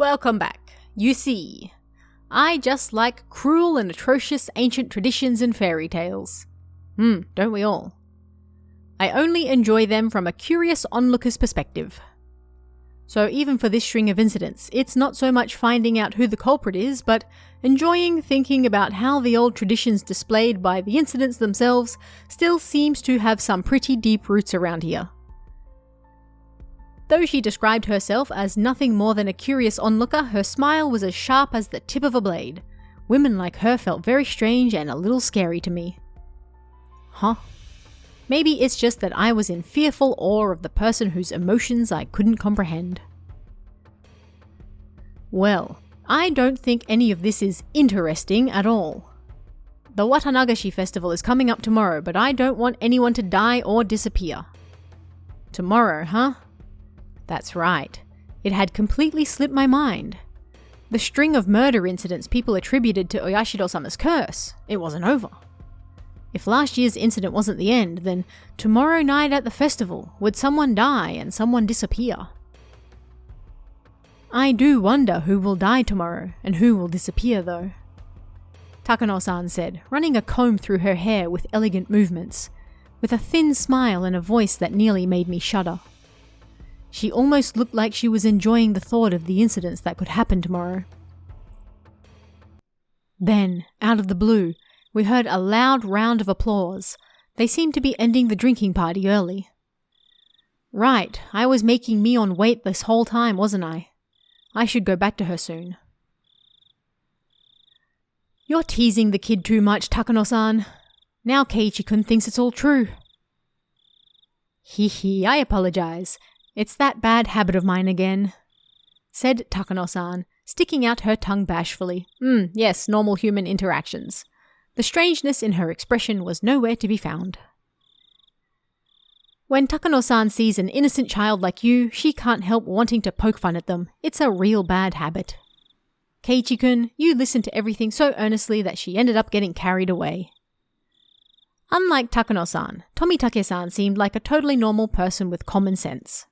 Welcome back. You see, I just like cruel and atrocious ancient traditions and fairy tales. Don't we all? I only enjoy them from a curious onlooker's perspective. So even for this string of incidents, it's not so much finding out who the culprit is, but enjoying thinking about how the old traditions displayed by the incidents themselves still seems to have some pretty deep roots around here. Though she described herself as nothing more than a curious onlooker, her smile was as sharp as the tip of a blade. Women like her felt very strange and a little scary to me. Huh? Maybe it's just that I was in fearful awe of the person whose emotions I couldn't comprehend. Well, I don't think any of this is interesting at all. The Watanagashi festival is coming up tomorrow, but I don't want anyone to die or disappear. Tomorrow, huh? That's right. It had completely slipped my mind. The string of murder incidents people attributed to Oyashido-sama's curse, it wasn't over. If last year's incident wasn't the end, then tomorrow night at the festival, would someone die and someone disappear? I do wonder who will die tomorrow and who will disappear though. Takano-san said, running a comb through her hair with elegant movements, with a thin smile and a voice that nearly made me shudder. She almost looked like she was enjoying the thought of the incidents that could happen tomorrow. Then, out of the blue, we heard a loud round of applause. They seemed to be ending the drinking party early. Right, I was making Mion wait this whole time, wasn't I? I should go back to her soon. You're teasing the kid too much, Takano-san. Now Keiichi-kun thinks it's all true. Hee, I apologize. It's that bad habit of mine again, said Takano-san, sticking out her tongue bashfully. Yes, normal human interactions. The strangeness in her expression was nowhere to be found. When Takano-san sees an innocent child like you, she can't help wanting to poke fun at them. It's a real bad habit. Keiichi-kun, you listened to everything so earnestly that she ended up getting carried away. Unlike Takano-san, Tomitake-san seemed like a totally normal person with common sense.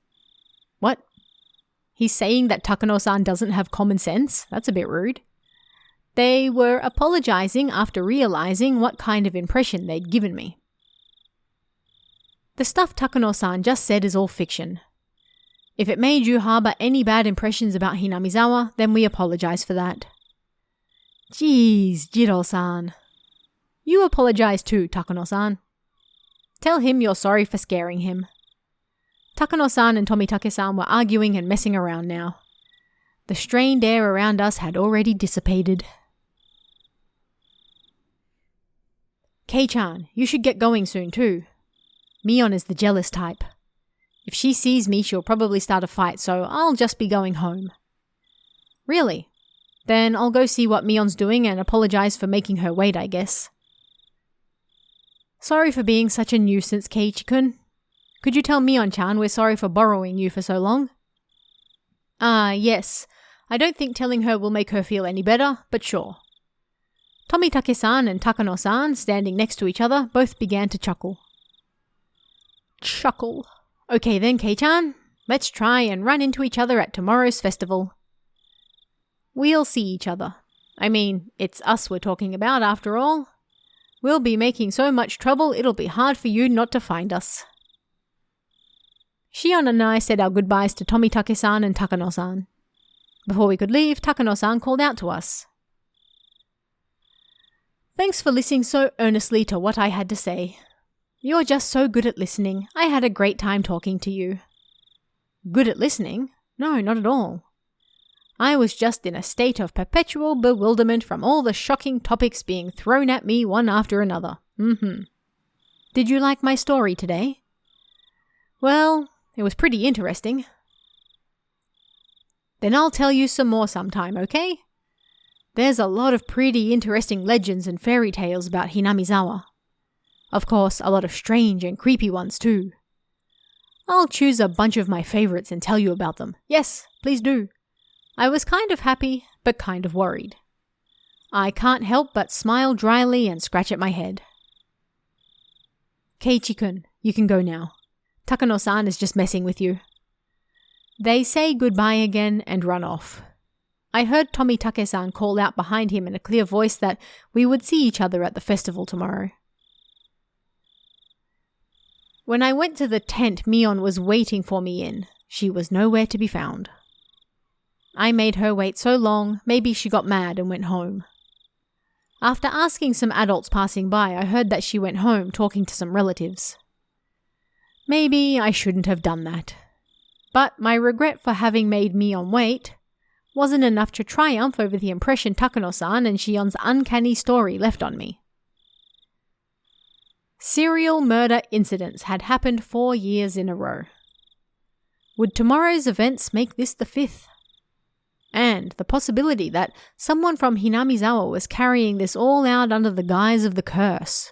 What? He's saying that Takano-san doesn't have common sense? That's a bit rude. They were apologizing after realizing what kind of impression they'd given me. The stuff Takano-san just said is all fiction. If it made you harbor any bad impressions about Hinamizawa, then we apologize for that. Jeez, Jiro-san. You apologize too, Takano-san. Tell him you're sorry for scaring him. Takano-san and Tomitake-san were arguing and messing around now. The strained air around us had already dissipated. Kei-chan, you should get going soon too. Mion is the jealous type. If she sees me, she'll probably start a fight, so I'll just be going home. Really? Then I'll go see what Mion's doing and apologize for making her wait, I guess. Sorry for being such a nuisance, Keiichi-kun. Could you tell Mion-chan we're sorry for borrowing you for so long? Yes. I don't think telling her will make her feel any better, but sure. Tomitake-san and Takano-san, standing next to each other, both began to chuckle. Chuckle. Okay then, Kei-chan. Let's try and run into each other at tomorrow's festival. We'll see each other. I mean, it's us we're talking about after all. We'll be making so much trouble it'll be hard for you not to find us. Shion and I said our goodbyes to Tomitake-san and Takano-san. Before we could leave, Takano-san called out to us. Thanks for listening so earnestly to what I had to say. You're just so good at listening. I had a great time talking to you. Good at listening? No, not at all. I was just in a state of perpetual bewilderment from all the shocking topics being thrown at me one after another. Did you like my story today? Well, it was pretty interesting. Then I'll tell you some more sometime, okay? There's a lot of pretty interesting legends and fairy tales about Hinamizawa. Of course, a lot of strange and creepy ones too. I'll choose a bunch of my favorites and tell you about them. Yes, please do. I was kind of happy, but kind of worried. I can't help but smile dryly and scratch at my head. Keiichi-kun, you can go now. Takano-san is just messing with you. They say goodbye again and run off. I heard Tomitake-san call out behind him in a clear voice that we would see each other at the festival tomorrow. When I went to the tent Mion was waiting for me in, she was nowhere to be found. I made her wait so long, maybe she got mad and went home. After asking some adults passing by, I heard that she went home talking to some relatives. Maybe I shouldn't have done that. But my regret for having made Mion wait wasn't enough to triumph over the impression Takano-san and Shion's uncanny story left on me. Serial murder incidents had happened 4 years in a row. Would tomorrow's events make this the 5th? And the possibility that someone from Hinamizawa was carrying this all out under the guise of the curse.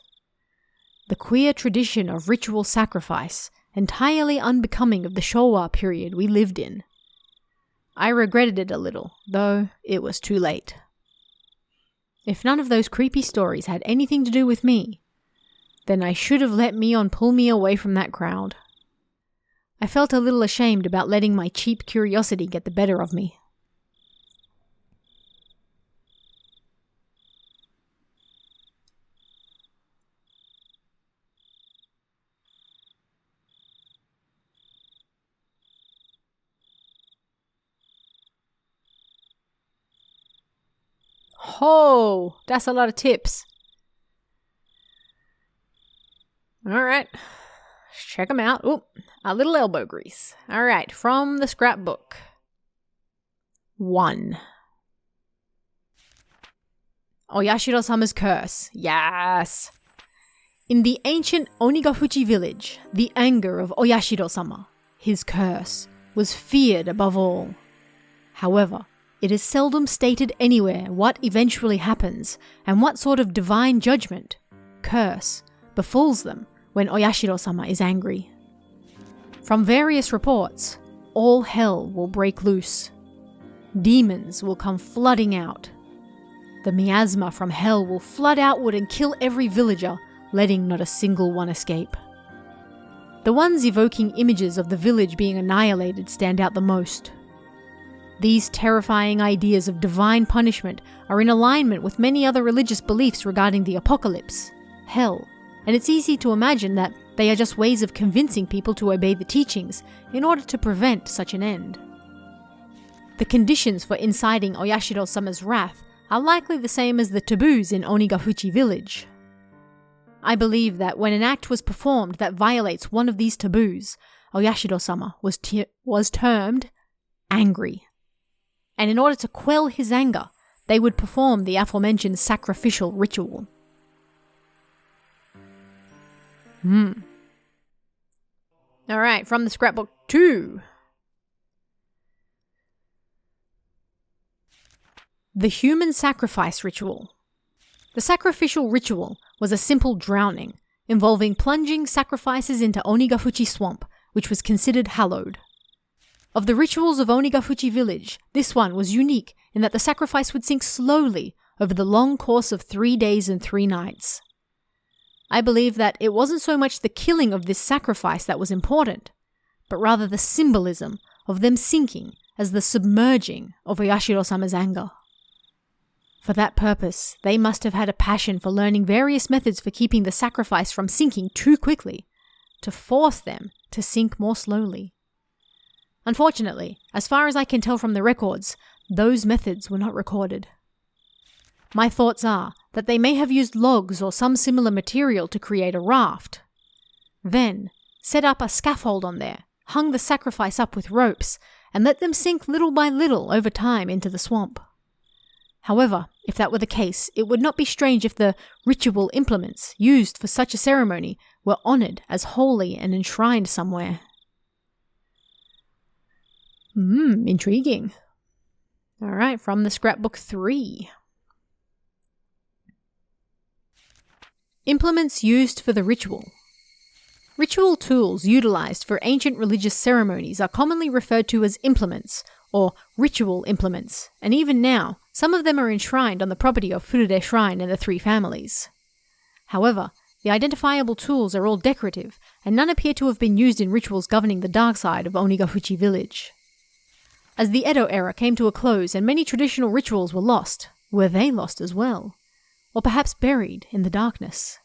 The queer tradition of ritual sacrifice, entirely unbecoming of the Showa period we lived in. I regretted it a little, though it was too late. If none of those creepy stories had anything to do with me, then I should have let Mion pull me away from that crowd. I felt a little ashamed about letting my cheap curiosity get the better of me. Oh, that's a lot of tips. Alright, check them out. Ooh, a little elbow grease. Alright, from the scrapbook. 1. Oyashiro-sama's curse. Yes. In the ancient Onigafuchi village, the anger of Oyashiro-sama, his curse, was feared above all. However, it is seldom stated anywhere what eventually happens and what sort of divine judgment, curse, befalls them when Oyashiro-sama is angry. From various reports, all hell will break loose. Demons will come flooding out. The miasma from hell will flood outward and kill every villager, letting not a single one escape. The ones evoking images of the village being annihilated stand out the most. These terrifying ideas of divine punishment are in alignment with many other religious beliefs regarding the apocalypse, hell, and it's easy to imagine that they are just ways of convincing people to obey the teachings in order to prevent such an end. The conditions for inciting Oyashiro-sama's wrath are likely the same as the taboos in Onigafuchi village. I believe that when an act was performed that violates one of these taboos, Oyashiro-sama was termed angry. And in order to quell his anger, they would perform the aforementioned sacrificial ritual. Alright, from the scrapbook 2. The human sacrifice ritual. The sacrificial ritual was a simple drowning, involving plunging sacrifices into Onigafuchi swamp, which was considered hallowed. Of the rituals of Onigafuchi village, this one was unique in that the sacrifice would sink slowly over the long course of 3 days and 3 nights. I believe that it wasn't so much the killing of this sacrifice that was important, but rather the symbolism of them sinking as the submerging of Oyashiro-sama's anger. For that purpose, they must have had a passion for learning various methods for keeping the sacrifice from sinking too quickly, to force them to sink more slowly. Unfortunately, as far as I can tell from the records, those methods were not recorded. My thoughts are that they may have used logs or some similar material to create a raft. Then, set up a scaffold on there, hung the sacrifice up with ropes, and let them sink little by little over time into the swamp. However, if that were the case, it would not be strange if the ritual implements used for such a ceremony were honored as holy and enshrined somewhere. Intriguing. Alright, from the scrapbook 3. Implements used for the ritual. Ritual tools utilized for ancient religious ceremonies are commonly referred to as implements, or ritual implements, and even now, some of them are enshrined on the property of Furude Shrine and the 3 families. However, the identifiable tools are all decorative, and none appear to have been used in rituals governing the dark side of Onigafuchi village. As the Edo era came to a close and many traditional rituals were lost, were they lost as well? Or perhaps buried in the darkness?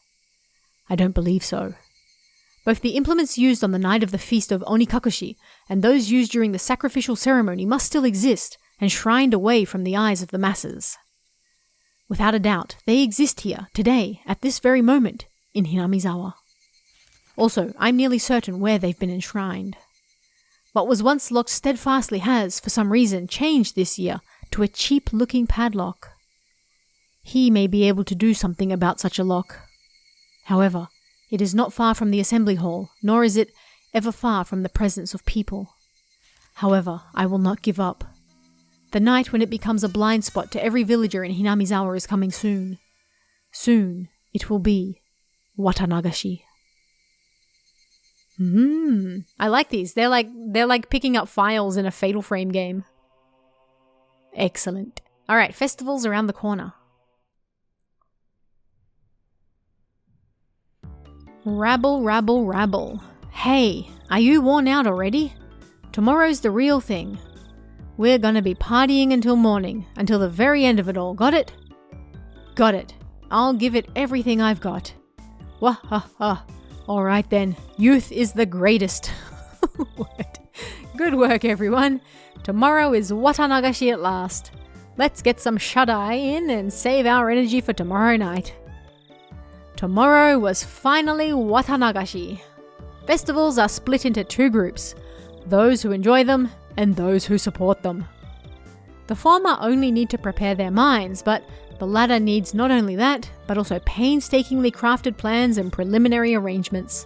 I don't believe so. Both the implements used on the night of the feast of Onikakushi and those used during the sacrificial ceremony must still exist, enshrined away from the eyes of the masses. Without a doubt, they exist here, today, at this very moment, in Hinamizawa. Also, I'm nearly certain where they've been enshrined. What was once locked steadfastly has, for some reason, changed this year to a cheap-looking padlock. He may be able to do something about such a lock. However, it is not far from the assembly hall, nor is it ever far from the presence of people. However, I will not give up. The night when it becomes a blind spot to every villager in Hinamizawa is coming soon. Soon, it will be Watanagashi. I like these. They're like picking up files in a Fatal Frame game. Excellent. Alright, festival's around the corner. Rabble, rabble, rabble. Hey, are you worn out already? Tomorrow's the real thing. We're gonna be partying until morning, until the very end of it all. Got it? Got it. I'll give it everything I've got. Wah ha ha. Alright then, youth is the greatest. What? Good work everyone. Tomorrow is Watanagashi at last. Let's get some shut-eye in and save our energy for tomorrow night. Tomorrow was finally Watanagashi. Festivals are split into two groups, those who enjoy them and those who support them. The former only need to prepare their minds, but the latter needs not only that, but also painstakingly crafted plans and preliminary arrangements.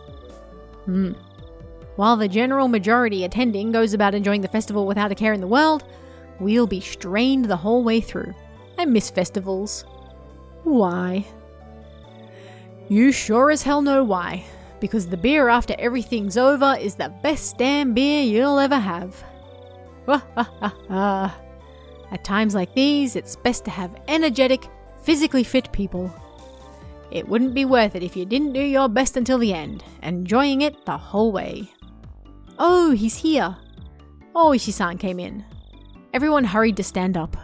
While the general majority attending goes about enjoying the festival without a care in the world, we'll be strained the whole way through. I miss festivals. Why? You sure as hell know why. Because the beer after everything's over is the best damn beer you'll ever have. At times like these, it's best to have energetic, physically fit people. It wouldn't be worth it if you didn't do your best until the end, enjoying it the whole way. Oh, he's here. Oh, Oishi-san came in. Everyone hurried to stand up.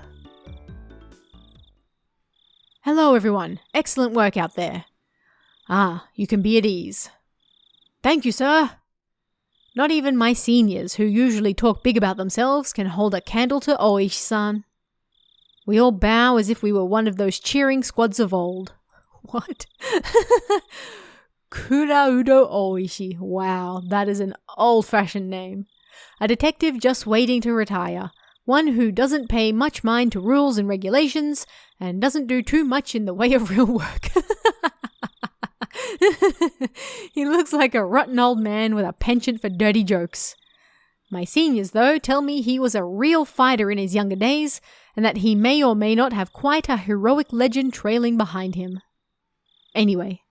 Hello everyone, excellent work out there. Ah, you can be at ease. Thank you, sir. Not even my seniors, who usually talk big about themselves, can hold a candle to Oishi-san. We all bow as if we were one of those cheering squads of old. What? Kuraudo Oishi. Wow, that is an old-fashioned name. A detective just waiting to retire. One who doesn't pay much mind to rules and regulations, and doesn't do too much in the way of real work. He looks like a rotten old man with a penchant for dirty jokes. My seniors, though, tell me he was a real fighter in his younger days, and that he may or may not have quite a heroic legend trailing behind him. Anyway,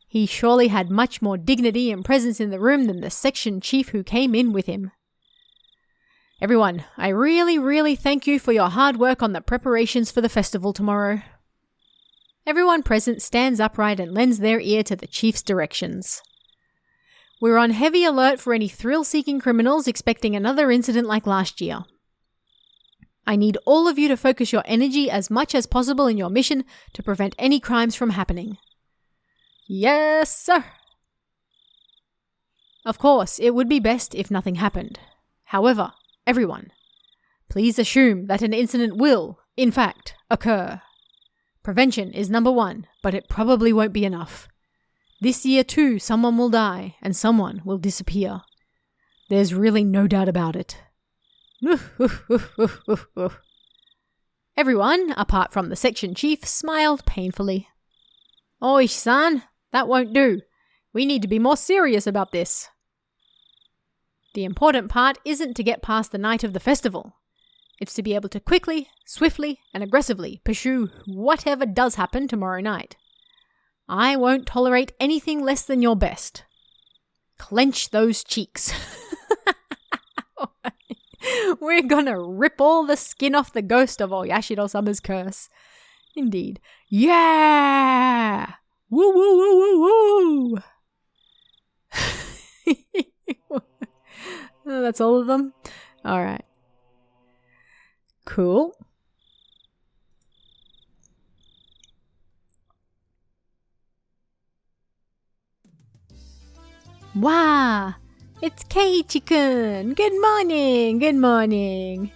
he surely had much more dignity and presence in the room than the section chief who came in with him. Everyone, I really thank you for your hard work on the preparations for the festival tomorrow. Everyone present stands upright and lends their ear to the chief's directions. We're on heavy alert for any thrill-seeking criminals expecting another incident like last year. I need all of you to focus your energy as much as possible in your mission to prevent any crimes from happening. Yes, sir! Of course, it would be best if nothing happened. However, everyone, please assume that an incident will, in fact, occur. Prevention is number one, but it probably won't be enough. This year too, someone will die and someone will disappear. There's really no doubt about it. Everyone, apart from the section chief, smiled painfully. Oishi-san, that won't do. We need to be more serious about this. The important part isn't to get past the night of the festival. It's to be able to quickly, swiftly, and aggressively pursue whatever does happen tomorrow night. I won't tolerate anything less than your best. Clench those cheeks. We're gonna rip all the skin off the ghost of Oyashiro-sama's curse. Indeed. Yeah! Woo woo woo woo woo! Oh, that's all of them? Alright. Cool. Wow, it's Keiichi-kun. Good morning, good morning.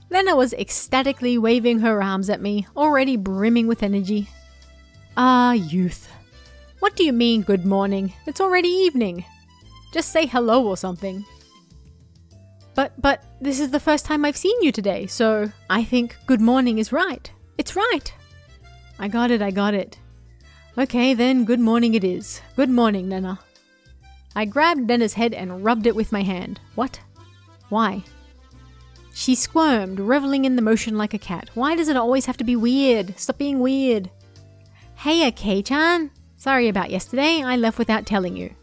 Lena was ecstatically waving her arms at me, already brimming with energy. Ah, youth. What do you mean, good morning? It's already evening. Just say hello or something. But this is the first time I've seen you today, so I think good morning is right. It's right. I got it. Okay, then good morning it is. Good morning, Lena. I grabbed Lena's head and rubbed it with my hand. What? Why? She squirmed, reveling in the motion like a cat. Why does it always have to be weird? Stop being weird. Hey, Kei-chan. Sorry about yesterday. I left without telling you.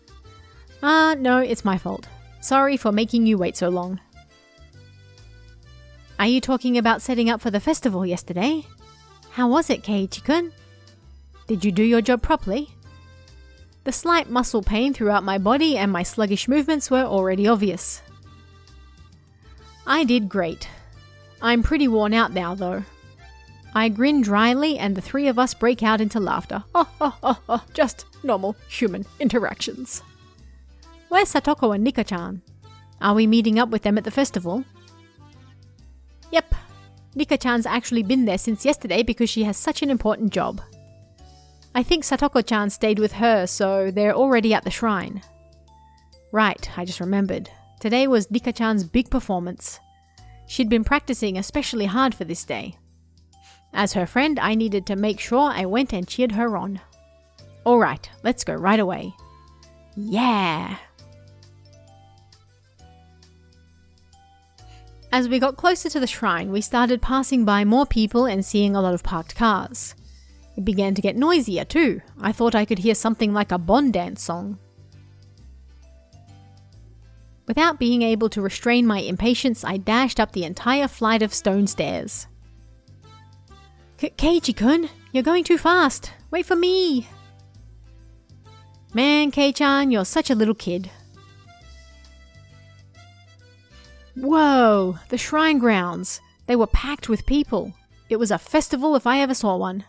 No, it's my fault. Sorry for making you wait so long. Are you talking about setting up for the festival yesterday? How was it, Keiichi-kun? Did you do your job properly? The slight muscle pain throughout my body and my sluggish movements were already obvious. I did great. I'm pretty worn out now, though. I grin dryly and the three of us break out into laughter. Just normal human interactions. Where's Satoko and Nika-chan? Are we meeting up with them at the festival? Yep. Nika-chan's actually been there since yesterday because she has such an important job. I think Satoko-chan stayed with her, so they're already at the shrine. Right, I just remembered. Today was Nika-chan's big performance. She'd been practicing especially hard for this day. As her friend, I needed to make sure I went and cheered her on. Alright, let's go right away. Yeah! As we got closer to the shrine, we started passing by more people and seeing a lot of parked cars. It began to get noisier too. I thought I could hear something like a Bond dance song. Without being able to restrain my impatience, I dashed up the entire flight of stone stairs. Keiichi-kun, you're going too fast. Wait for me. Man, Kei-chan, you're such a little kid. Whoa, the shrine grounds. They were packed with people. It was a festival if I ever saw one.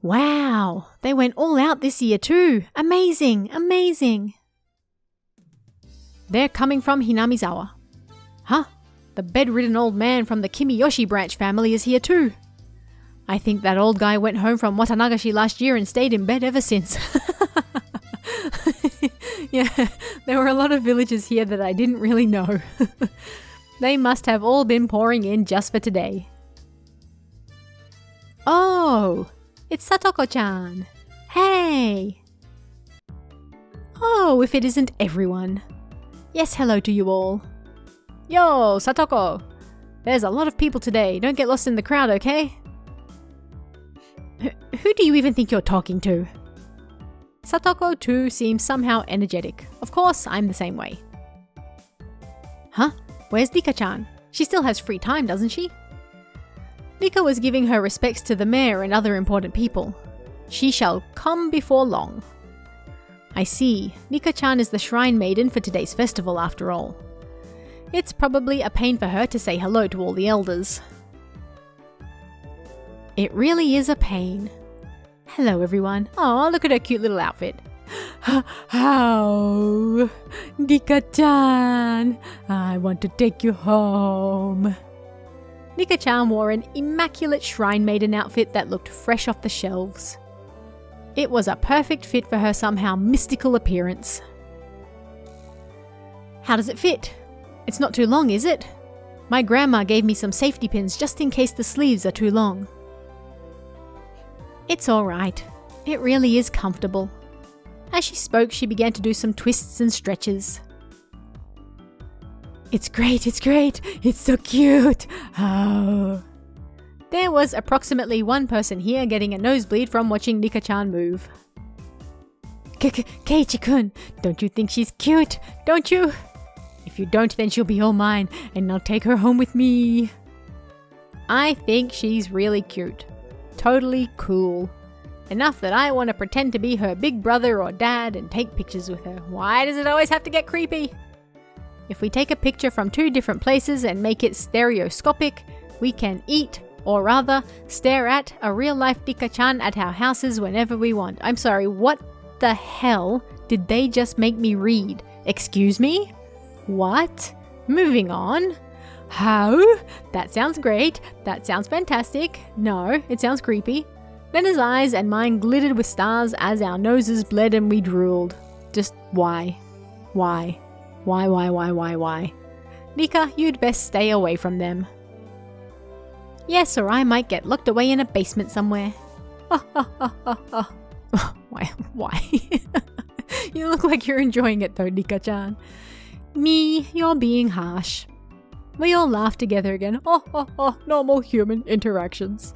Wow, they went all out this year too. Amazing, amazing. They're coming from Hinamizawa. Huh? The bedridden old man from the Kimiyoshi branch family is here too. I think that old guy went home from Watanagashi last year and stayed in bed ever since. Yeah, there were a lot of villagers here that I didn't really know. They must have all been pouring in just for today. Oh, it's Satoko-chan. Hey! Oh, if it isn't everyone. Yes, hello to you all. Yo, Satoko! There's a lot of people today. Don't get lost in the crowd, okay? Who do you even think you're talking to? Satoko too seems somehow energetic. Of course, I'm the same way. Huh? Where's Nika-chan? She still has free time, doesn't she? Nika was giving her respects to the mayor and other important people. She shall come before long. I see. Nika-chan is the shrine maiden for today's festival after all. It's probably a pain for her to say hello to all the elders. It really is a pain. Hello everyone. Oh, look at her cute little outfit. How? Nika-chan, I want to take you home. Nika-chan wore an immaculate shrine maiden outfit that looked fresh off the shelves. It was a perfect fit for her somehow mystical appearance. How does it fit? It's not too long, is it? My grandma gave me some safety pins just in case the sleeves are too long. It's alright. It really is comfortable. As she spoke, she began to do some twists and stretches. It's great, it's so cute. Oh. There was approximately one person here getting a nosebleed from watching Nika-chan move. Keiichi-kun, don't you think she's cute? Don't you? If you don't, then she'll be all mine, and I'll take her home with me. I think she's really cute. Totally cool. Enough that I want to pretend to be her big brother or dad and take pictures with her. Why does it always have to get creepy? If we take a picture from 2 different places and make it stereoscopic, we can eat, or rather, stare at a real-life Rika-chan at our houses whenever we want. I'm sorry, what the hell did they just make me read? Excuse me? What? Moving on. How? That sounds great. That sounds fantastic. No, it sounds creepy. Then his eyes and mine glittered with stars as our noses bled and we drooled. Just why? Why? Why? Rika, you'd best stay away from them. Yes, or I might get locked away in a basement somewhere. Why? You look like you're enjoying it though, Rika-chan. Me, you're being harsh. We all laugh together again. Normal human interactions.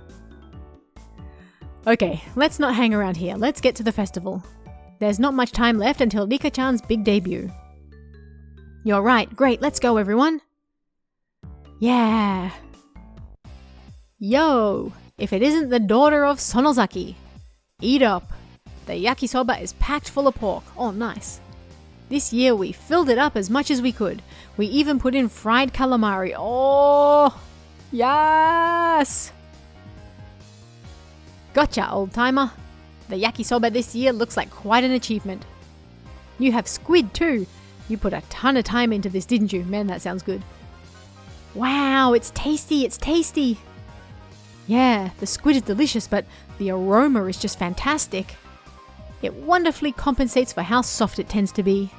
Okay, let's not hang around here. Let's get to the festival. There's not much time left until Rika-chan's big debut. You're right. Great, let's go everyone. Yeah. Yo, if it isn't the daughter of Sonozaki. Eat up. The yakisoba is packed full of pork. Oh, nice. This year we filled it up as much as we could. We even put in fried calamari. Oh, yes! Gotcha, old-timer. The yakisoba this year looks like quite an achievement. You have squid too. You put a ton of time into this, didn't you? Man, that sounds good. Wow, it's tasty, it's tasty. Yeah, the squid is delicious, but the aroma is just fantastic. It wonderfully compensates for how soft it tends to be.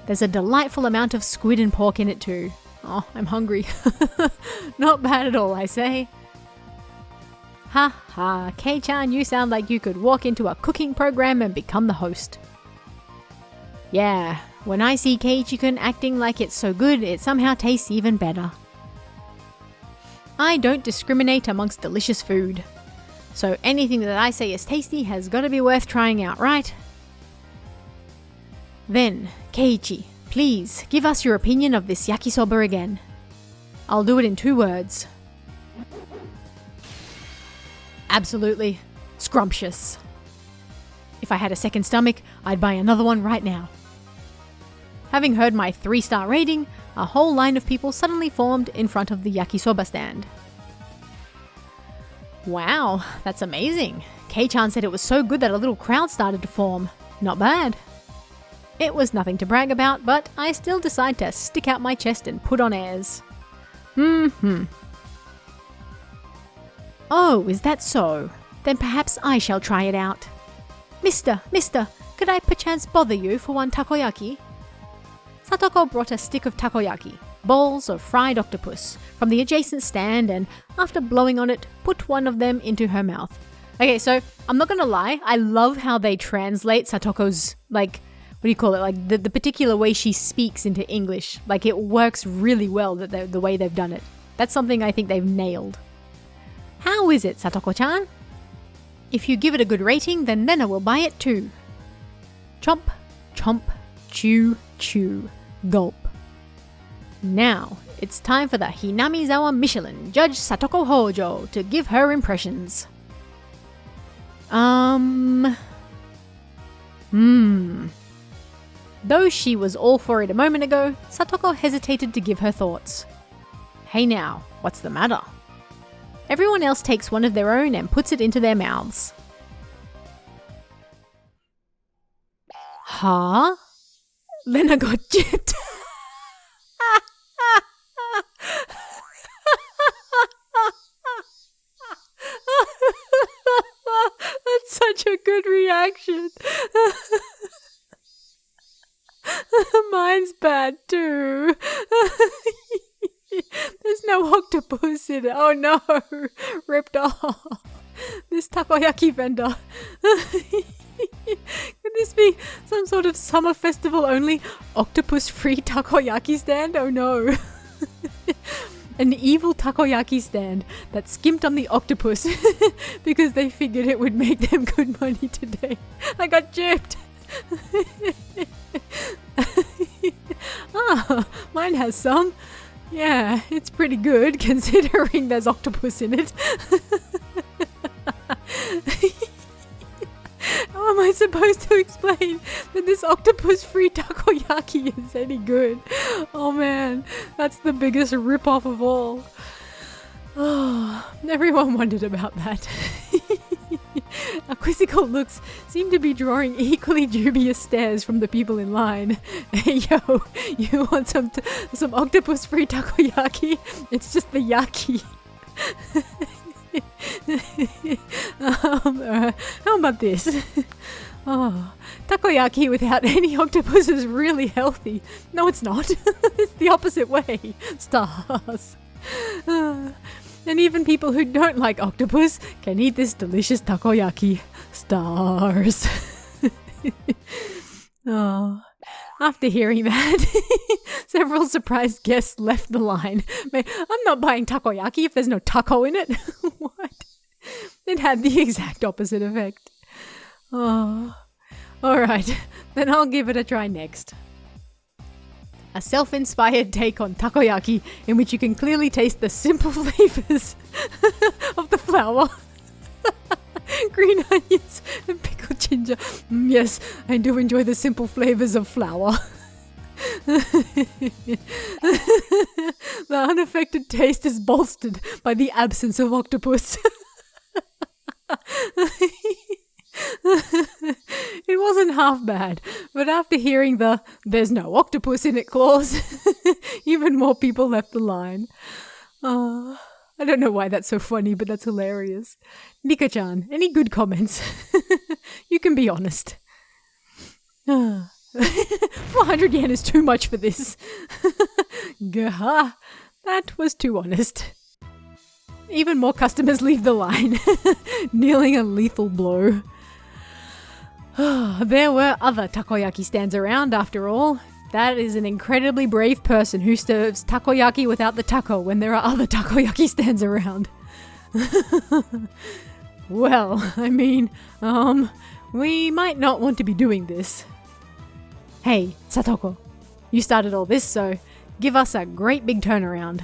There's a delightful amount of squid and pork in it too. Oh, I'm hungry. Not bad at all, I say. Ha ha, Kei-chan, you sound like you could walk into a cooking program and become the host. Yeah, when I see Keiichi-kun acting like it's so good, it somehow tastes even better. I don't discriminate amongst delicious food. So anything that I say is tasty has got to be worth trying out, right? Then, Keiichi, please give us your opinion of this yakisoba again. I'll do it in 2 words. Absolutely scrumptious. If I had a second stomach, I'd buy another one right now. Having heard my 3-star rating, a whole line of people suddenly formed in front of the yakisoba stand. Wow, that's amazing. Kei-chan said it was so good that a little crowd started to form. Not bad. It was nothing to brag about, but I still decide to stick out my chest and put on airs. Oh, is that so? Then perhaps I shall try it out. Mister, could I perchance bother you for one takoyaki? Satoko brought a stick of takoyaki, balls of fried octopus, from the adjacent stand and, after blowing on it, put one of them into her mouth. Okay, so I'm not gonna lie, I love how they translate Satoko's, the particular way she speaks into English. Like, it works really well, the way they've done it. That's something I think they've nailed. How is it, Satoko-chan? If you give it a good rating, then Nena will buy it too. Chomp, chomp, chew, chew, gulp. Now, it's time for the Hinamizawa Michelin Judge Satoko Hojo to give her impressions. Though she was all for it a moment ago, Satoko hesitated to give her thoughts. Hey now, what's the matter? Everyone else takes one of their own and puts it into their mouths. Huh? Lena got gypped. That's such a good reaction. Mine's bad too. There's no octopus in it. Oh no, ripped off. This takoyaki vendor. Could this be some sort of summer festival only octopus-free takoyaki stand? Oh no. An evil takoyaki stand that skimped on the octopus because they figured it would make them good money today. I got gypped. Mine has some. Yeah, it's pretty good considering there's octopus in it. How am I supposed to explain that this octopus-free takoyaki is any good? Oh man, that's the biggest rip-off of all. Oh, everyone wondered about that. Our quizzical looks seem to be drawing equally dubious stares from the people in line. Hey yo, you want some octopus-free takoyaki? It's just the yaki. How about this? Oh, takoyaki without any octopus is really healthy. No, it's not. It's the opposite way. Stars. And even people who don't like octopus can eat this delicious takoyaki. Stars. Oh. After hearing that, several surprised guests left the line. I'm not buying takoyaki if there's no taco in it. What? It had the exact opposite effect. Oh. Alright, then I'll give it a try next. A self-inspired take on takoyaki in which you can clearly taste the simple flavors of the flour, green onions, and pickled ginger. Yes, I do enjoy the simple flavors of flour. The unaffected taste is bolstered by the absence of octopus. It wasn't half bad, but after hearing the "there's no octopus in it" clause, even more people left the line. I don't know why that's so funny, but that's hilarious. Nika-chan, any good comments? You can be honest. 400 yen is too much for this. Gah, that was too honest. Even more customers leave the line, dealing a lethal blow. There were other takoyaki stands around after all. That is an incredibly brave person who serves takoyaki without the taco when there are other takoyaki stands around. Well, I mean, we might not want to be doing this. Hey, Satoko, you started all this, so give us a great big turnaround.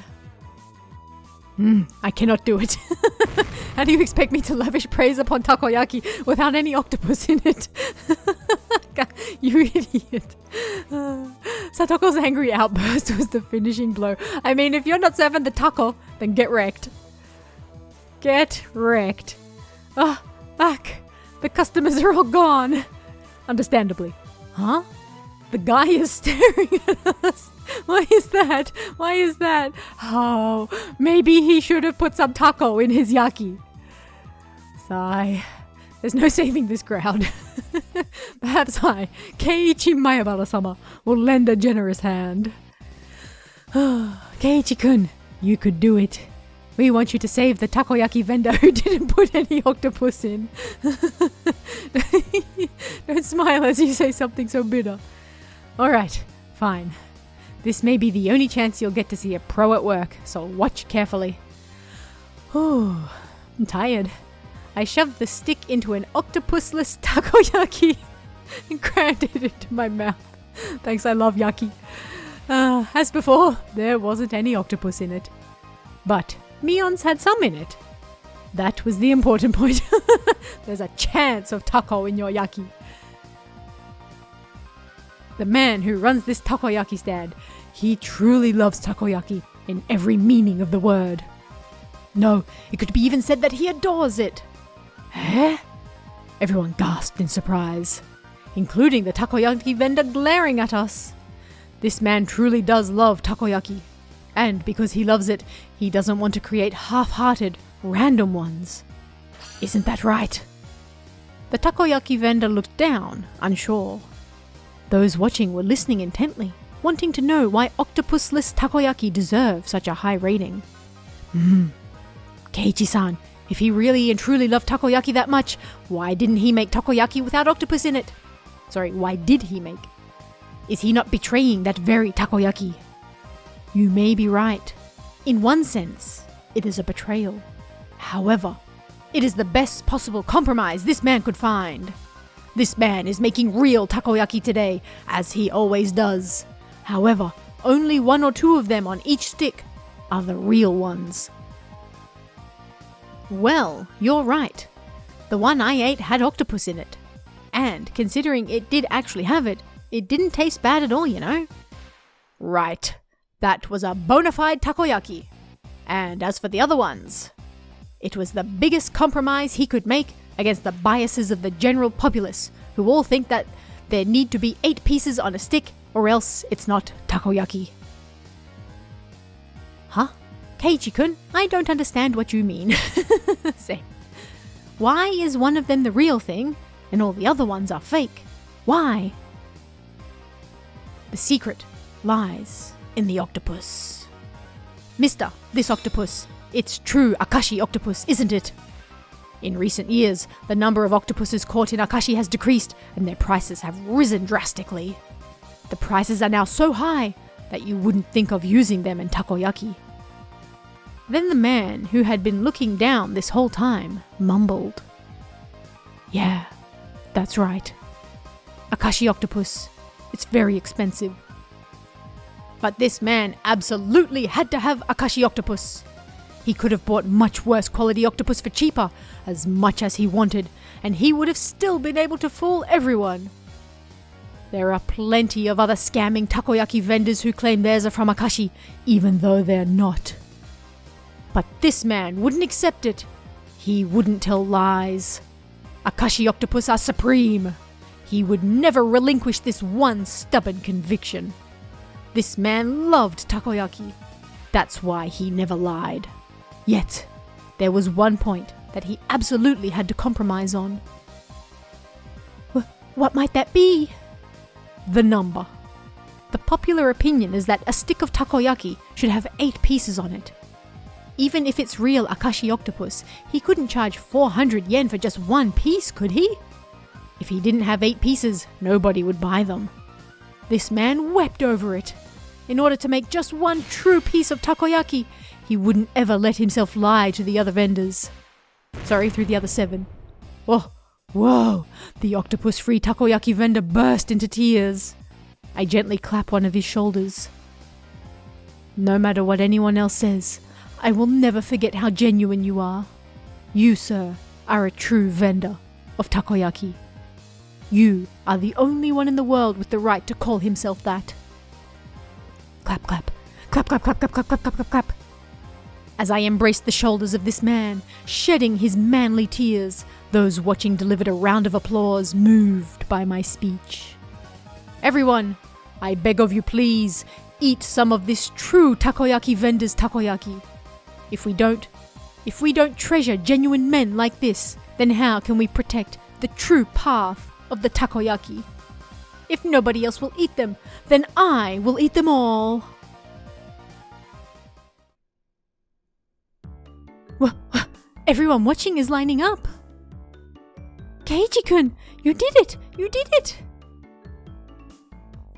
I cannot do it. How do you expect me to lavish praise upon takoyaki without any octopus in it? You idiot. Satoko's angry outburst was the finishing blow. I mean, if you're not serving the taco, then get wrecked. Get wrecked. Back. The customers are all gone. Understandably. Huh? The guy is staring at us. Why is that? Why is that? Oh, maybe he should have put some taco in his yaki. Sigh. There's no saving this crowd. Perhaps I, Keiichi Mayabara-sama, will lend a generous hand. Keiichi-kun, you could do it. We want you to save the takoyaki vendor who didn't put any octopus in. Don't smile as you say something so bitter. Alright, fine. This may be the only chance you'll get to see a pro at work, so watch carefully. I'm tired. I shoved the stick into an octopusless takoyaki and crammed it into my mouth. Thanks, I love yaki. As before, there wasn't any octopus in it. But Mion's had some in it. That was the important point. There's a chance of taco in your yaki. The man who runs this takoyaki stand, he truly loves takoyaki in every meaning of the word. No, it could be even said that he adores it. Eh? Everyone gasped in surprise, including the takoyaki vendor glaring at us. This man truly does love takoyaki, and because he loves it, he doesn't want to create half-hearted, random ones. Isn't that right? The takoyaki vendor looked down, unsure. Those watching were listening intently, wanting to know why octopusless takoyaki deserve such a high rating. Keiichi-san, if he really and truly loved takoyaki that much, why didn't he make takoyaki without octopus in it? Sorry, why did he make? Is he not betraying that very takoyaki? You may be right. In one sense, it is a betrayal. However, it is the best possible compromise this man could find. This man is making real takoyaki today, as he always does. However, only 1 or 2 of them on each stick are the real ones. Well, you're right. The one I ate had octopus in it. And considering it did actually have it, it didn't taste bad at all, you know? Right, that was a bona fide takoyaki. And as for the other ones, it was the biggest compromise he could make against the biases of the general populace, who all think that there need to be 8 pieces on a stick or else it's not takoyaki. Huh? Keiichi-kun, I don't understand what you mean. Say, why is one of them the real thing and all the other ones are fake? Why? The secret lies in the octopus. Mister, this octopus, it's true Akashi octopus, isn't it? In recent years, the number of octopuses caught in Akashi has decreased and their prices have risen drastically. The prices are now so high that you wouldn't think of using them in takoyaki. Then the man, who had been looking down this whole time, mumbled. Yeah, that's right. Akashi octopus, it's very expensive. But this man absolutely had to have Akashi octopus. He could have bought much worse quality octopus for cheaper, as much as he wanted, and he would have still been able to fool everyone. There are plenty of other scamming takoyaki vendors who claim theirs are from Akashi, even though they're not. But this man wouldn't accept it. He wouldn't tell lies. Akashi octopus are supreme. He would never relinquish this one stubborn conviction. This man loved takoyaki. That's why he never lied. Yet, there was one point that he absolutely had to compromise on. What might that be? The number. The popular opinion is that a stick of takoyaki should have 8 pieces on it. Even if it's real Akashi octopus, he couldn't charge 400 yen for just 1 piece, could he? If he didn't have 8 pieces, nobody would buy them. This man wept over it. In order to make just 1 true piece of takoyaki, he wouldn't ever let himself lie to the other vendors. Sorry, through the other 7. Whoa, the octopus-free takoyaki vendor burst into tears. I gently clap one of his shoulders. No matter what anyone else says, I will never forget how genuine you are. You, sir, are a true vendor of takoyaki. You are the only one in the world with the right to call himself that. Clap, clap. Clap, clap, clap, clap, clap, clap, clap, clap, clap. As I embraced the shoulders of this man, shedding his manly tears, those watching delivered a round of applause, moved by my speech. Everyone, I beg of you please, eat some of this true takoyaki vendor's takoyaki. If we don't treasure genuine men like this, then how can we protect the true path of the takoyaki? If nobody else will eat them, then I will eat them all. Everyone watching is lining up. Keiichi-kun, you did it! You did it!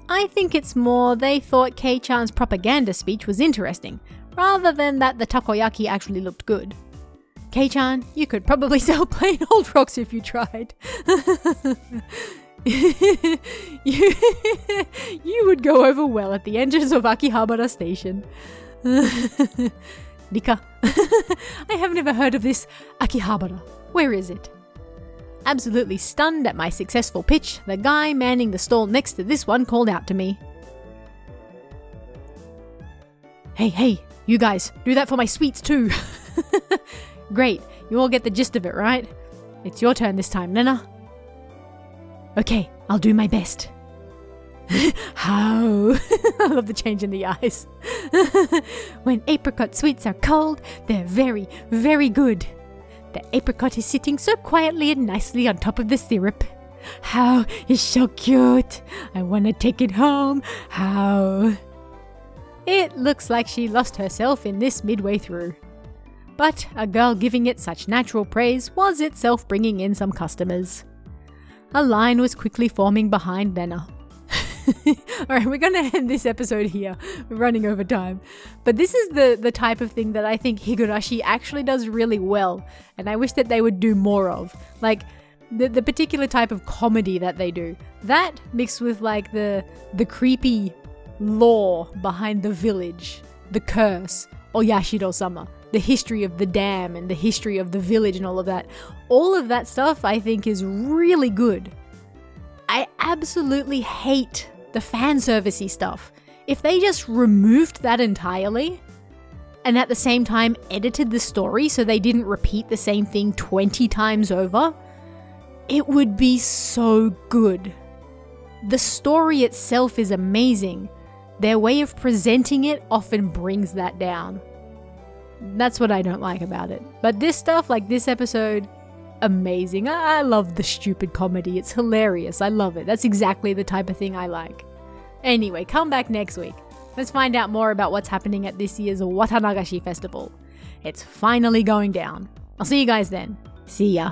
I think it's more they thought Kei-chan's propaganda speech was interesting, rather than that the takoyaki actually looked good. Kei-chan, you could probably sell plain old rocks if you tried. You would go over well at the entrance of Akihabara Station. Rika, I have never heard of this Akihabara. Where is it? Absolutely stunned at my successful pitch, the guy manning the stall next to this one called out to me. Hey, you guys, do that for my sweets too. Great, you all get the gist of it, right? It's your turn this time, Nena. Okay, I'll do my best. How? I love the change in the eyes. When apricot sweets are cold, they're very, very good. The apricot is sitting so quietly and nicely on top of the syrup. How is so cute. I want to take it home. How? It looks like she lost herself in this midway through. But a girl giving it such natural praise was itself bringing in some customers. A line was quickly forming behind Nena. Alright, we're going to end this episode here. We're running over time. But this is the type of thing that I think Higurashi actually does really well. And I wish that they would do more of. Like, the particular type of comedy that they do. That mixed with like the creepy lore behind the village. The curse. Oyashiro-sama. The history of the dam and the history of the village and all of that. All of that stuff I think is really good. absolutely hate the fan servicey stuff. If they just removed that entirely, and at the same time edited the story so they didn't repeat the same thing 20 times over, it would be so good. The story itself is amazing. Their way of presenting it often brings that down. That's what I don't like about it. But this stuff, like this episode, amazing. I love the stupid comedy. It's hilarious. I love it. That's exactly the type of thing I like. Anyway, come back next week. Let's find out more about what's happening at this year's Watanagashi Festival. It's finally going down. I'll see you guys then. See ya.